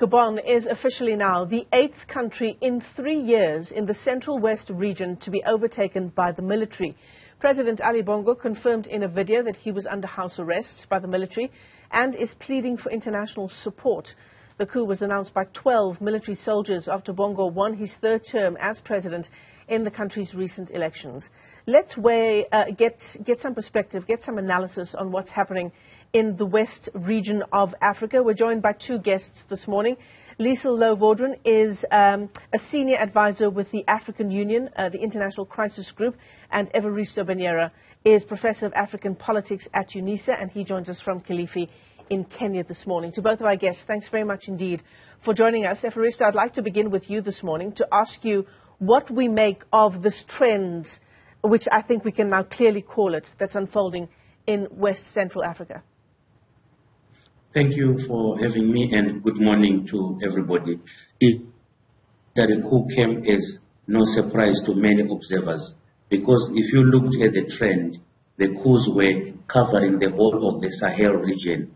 Gabon is officially now the 8th country in 3 years in the Central West region to be overtaken by the military. President Ali Bongo confirmed in a video that he was under house arrest by the military and is pleading for international support. The coup was announced by 12 military soldiers after Bongo won his 3rd term as president in the country's recent elections. Let's get some perspective, get some analysis on what's happening in the West region of Africa. We're joined by 2 guests this morning. Liesl Louw-Vaudran is a senior advisor with the African Union, the International Crisis Group, and Evaristo Banera is professor of African politics at UNISA, and he joins us from Kilifi in Kenya this morning. To both of our guests, thanks very much indeed for joining us. Evaristo, I'd like to begin with you this morning to ask you what we make of this trend, which I think we can now clearly call it, that's unfolding in West Central Africa. Thank you for having me, and good morning to everybody. That the coup came as no surprise to many observers, because if you looked at the trend, the coups were covering the whole of the Sahel region.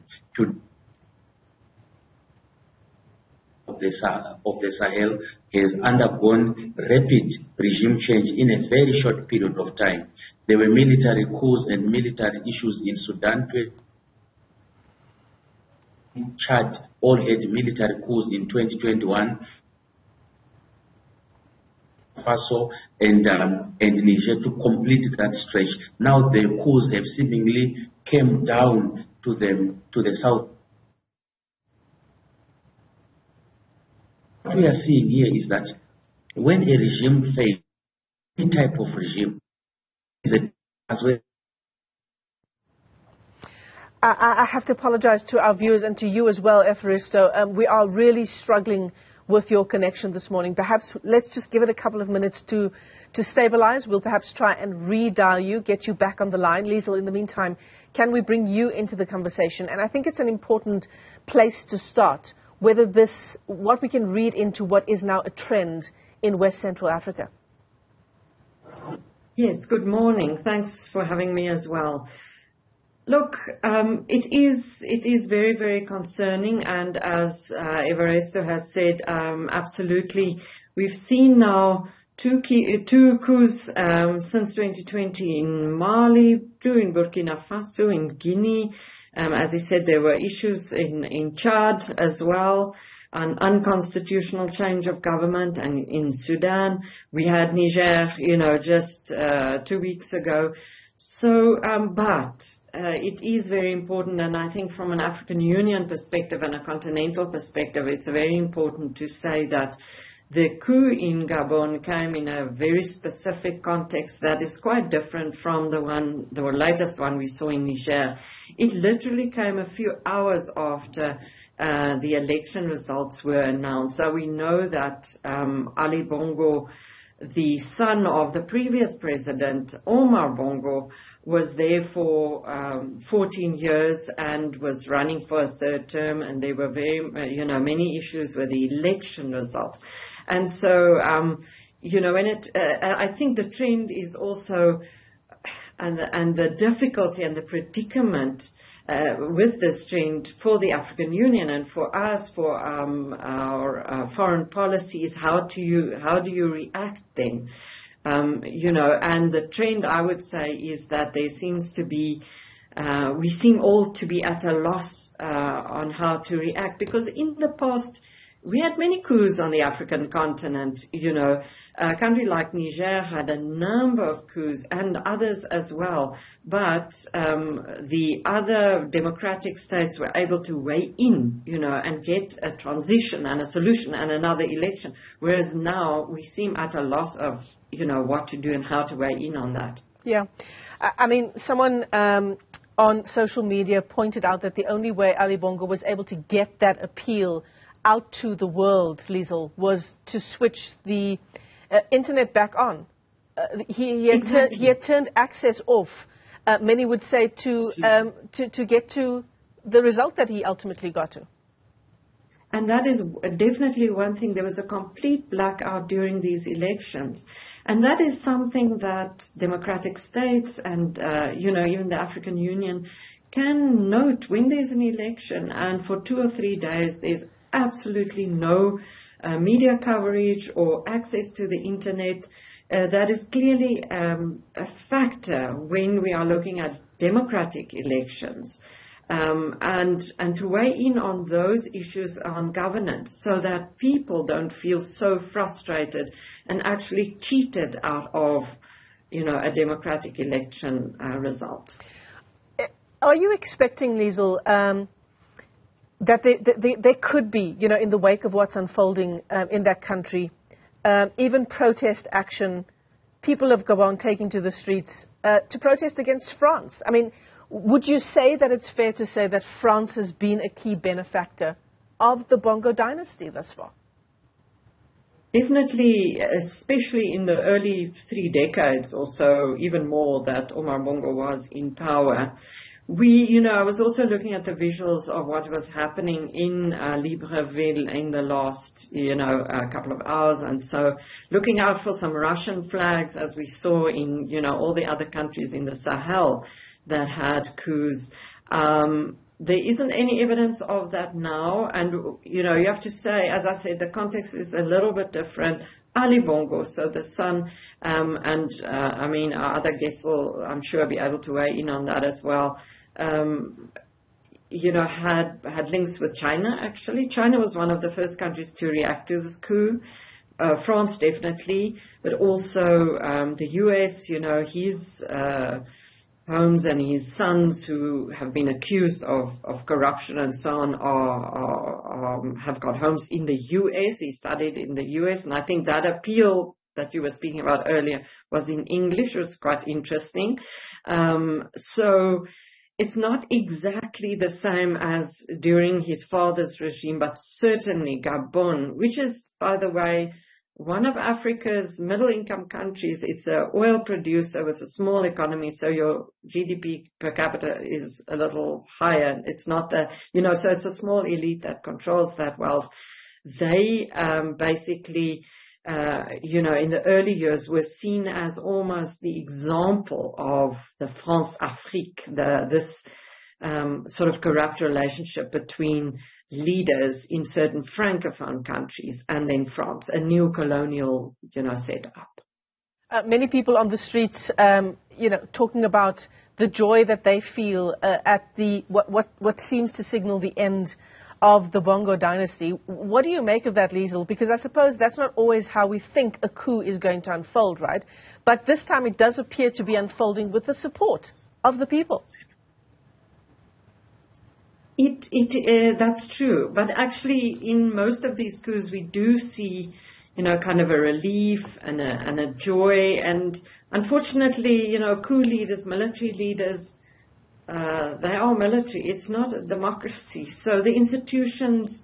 Of the Sahel has undergone rapid regime change in a very short period of time. There were military coups and military issues in Sudan. Chad all had military coups in 2021. Faso and Niger to complete that stretch. Now the coups have seemingly came down to the south. What we are seeing here is that when a regime fails, any type of regime is as well. I have to apologize to our viewers and to you as well, Evaristo. We are really struggling with your connection this morning. Perhaps let's just give it a couple of minutes to stabilize. We'll perhaps try and redial you, get you back on the line. Liesl, in the meantime, can we bring you into the conversation? And I think it's an important place to start, whether what we can read into what is now a trend in West Central Africa. Yes, good morning. Thanks for having me as well. Look, it is very, very concerning, and as Evaristo has said, absolutely, we've seen now two coups since 2020 in Mali, 2 in Burkina Faso, in Guinea. As he said, there were issues in Chad as well, an unconstitutional change of government, and in Sudan we had Niger, just 2 weeks ago. So, but it is very important, and I think from an African Union perspective and a continental perspective, it's very important to say that the coup in Gabon came in a very specific context that is quite different from the latest one we saw in Niger. It literally came a few hours after the election results were announced. So we know that Ali Bongo, the son of the previous president, Omar Bongo, was there for 14 years and was running for a 3rd term, and there were many issues with the election results. And so, I think the trend is also, and the difficulty and the predicament with this trend for the African Union and for us, for our foreign policy, is how do you react then? And the trend, I would say, is that there seems to be, we seem all to be at a loss on how to react, because in the past we had many coups on the African continent. A country like Niger had a number of coups, and others as well. But the other democratic states were able to weigh in, and get a transition and a solution and another election. Whereas now we seem at a loss of, what to do and how to weigh in on that. Yeah. I mean, someone on social media pointed out that the only way Ali Bongo was able to get that appeal out to the world, Liesl, was to switch the internet back on. He had turned access off. Many would say to get to the result that he ultimately got to. And that is definitely one thing. There was a complete blackout during these elections. And that is something that democratic states and, even the African Union can note when there's an election and for 2 or 3 days there's absolutely no media coverage or access to the internet. That is clearly a factor when we are looking at democratic elections. And to weigh in on those issues on governance so that people don't feel so frustrated and actually cheated out of, a democratic election result. Are you expecting, Liesl, that there could be, in the wake of what's unfolding in that country, even protest action, people of Gabon taking to the streets to protest against France? I mean, would you say that it's fair to say that France has been a key benefactor of the Bongo dynasty thus far? Definitely, especially in the early 3 decades or so, even more, that Omar Bongo was in power. I was also looking at the visuals of what was happening in Libreville in the last, a couple of hours. And so looking out for some Russian flags, as we saw in, all the other countries in the Sahel that had coups. There isn't any evidence of that now. And, you have to say, as I said, the context is a little bit different. Ali Bongo, so the son, our other guests will, I'm sure, be able to weigh in on that as well, had links with China, actually. China was one of the first countries to react to this coup. France, definitely, but also the U.S., his Holmes and his sons, who have been accused of corruption and so on, have got homes in the U.S. He studied in the U.S. And I think that appeal that you were speaking about earlier was in English. It was quite interesting. So it's not exactly the same as during his father's regime, but certainly Gabon, which is, by the way, one of Africa's middle-income countries. It's an oil producer with a small economy, so your GDP per capita is a little higher. It's not so it's a small elite that controls that wealth. They basically, in the early years were seen as almost the example of the France-Afrique, this sort of corrupt relationship between leaders in certain francophone countries and then France, a new colonial, setup. Many people on the streets, talking about the joy that they feel at the what seems to signal the end of the Bongo dynasty. What do you make of that, Liesl? Because I suppose that's not always how we think a coup is going to unfold, right? But this time it does appear to be unfolding with the support of the people. That's true. But actually, in most of these coups, we do see, kind of a relief and a joy. And unfortunately, coup leaders, military leaders, they are military. It's not a democracy. So the institutions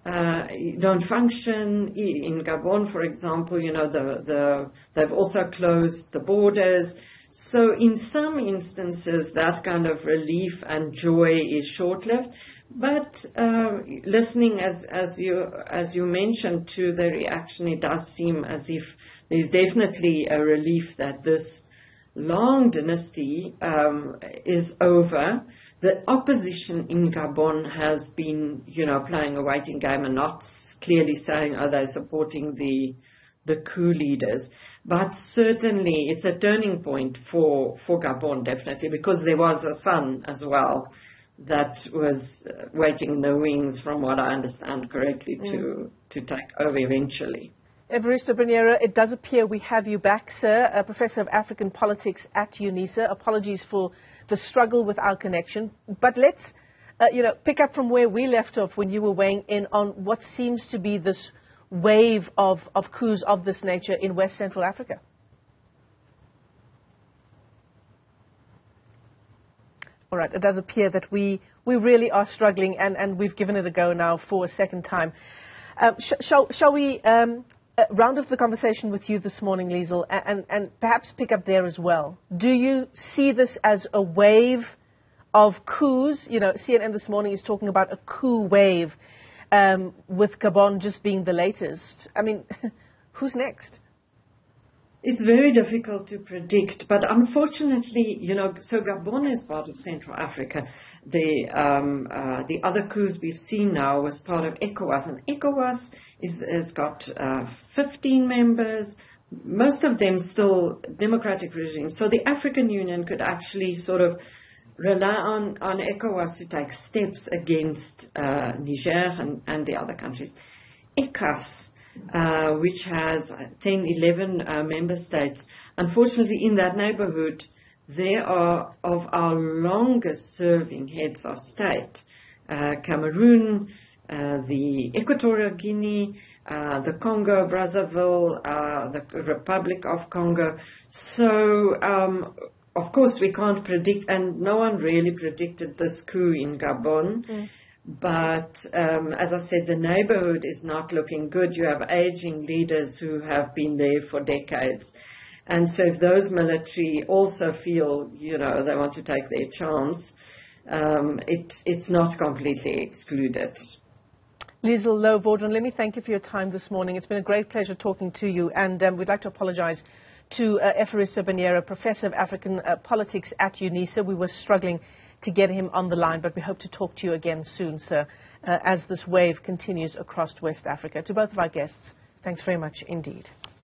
don't function. In Gabon, for example, they've also closed the borders. So in some instances, that kind of relief and joy is short-lived. But listening, as you mentioned, to the reaction, it does seem as if there's definitely a relief that this long dynasty is over. The opposition in Gabon has been, playing a waiting game and not clearly saying, they're supporting the coup leaders. But certainly it's a turning point for Gabon, definitely, because there was a son as well that was waiting in the wings, from what I understand correctly, to take over eventually. Evaristo Bruniera, it does appear we have you back, sir, a professor of African politics at UNISA. Apologies for the struggle with our connection. But let's, pick up from where we left off when you were weighing in on what seems to be this wave of coups of this nature in West Central Africa. All right, it does appear that we really are struggling, and we've given it a go now for a second time. Shall we round off the conversation with you this morning, Liesl, and perhaps pick up there as well? Do you see this as a wave of coups? CNN this morning is talking about a coup wave, with Gabon just being the latest. I mean, who's next? It's very difficult to predict, but unfortunately, so Gabon is part of Central Africa. The other coups we've seen now was part of ECOWAS, and ECOWAS has got 15 members, most of them still democratic regimes. So the African Union could actually sort of rely on ECOWAS to take steps against Niger and the other countries. ECAS, which has 10, 11 member states. Unfortunately, in that neighborhood, there are of our longest serving heads of state. Cameroon, the Equatorial Guinea, the Congo, Brazzaville, the Republic of Congo. So, of course, we can't predict, and no one really predicted this coup in Gabon. But as I said, the neighborhood is not looking good. You have aging leaders who have been there for decades. And so if those military also feel, they want to take their chance, it's not completely excluded. Liesl Louw-Vaudran, let me thank you for your time this morning. It's been a great pleasure talking to you. And we'd like to apologize to Evariste Baniera, Professor of African Politics at UNISA. We were struggling to get him on the line, but we hope to talk to you again soon, sir, as this wave continues across West Africa. To both of our guests, thanks very much indeed.